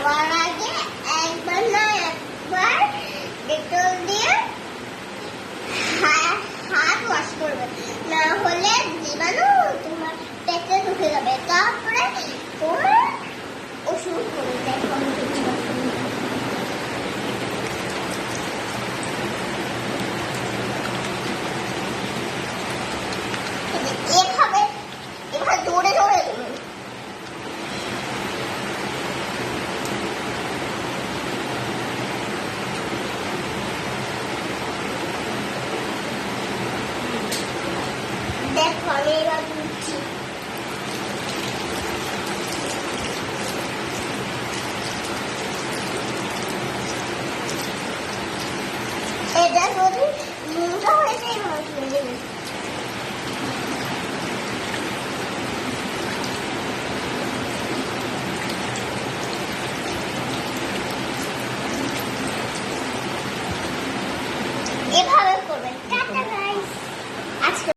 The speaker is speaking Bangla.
খাওয়ার আগে একবার না একবার ডেটল দিয়ে হাত ওয়াশ করবে, না হলে জীবাণু তোমার পেটে ঢুকে যাবে, তারপরে তোমার ওষুধ করবে। এভাবে এভাবে দৌড়ে দৌড়ে দেবে। দেখো আমি এবার বুঝছি। এটা যদি নুনটা হয়েছে এভাবে তুলে দেবে। এভাবে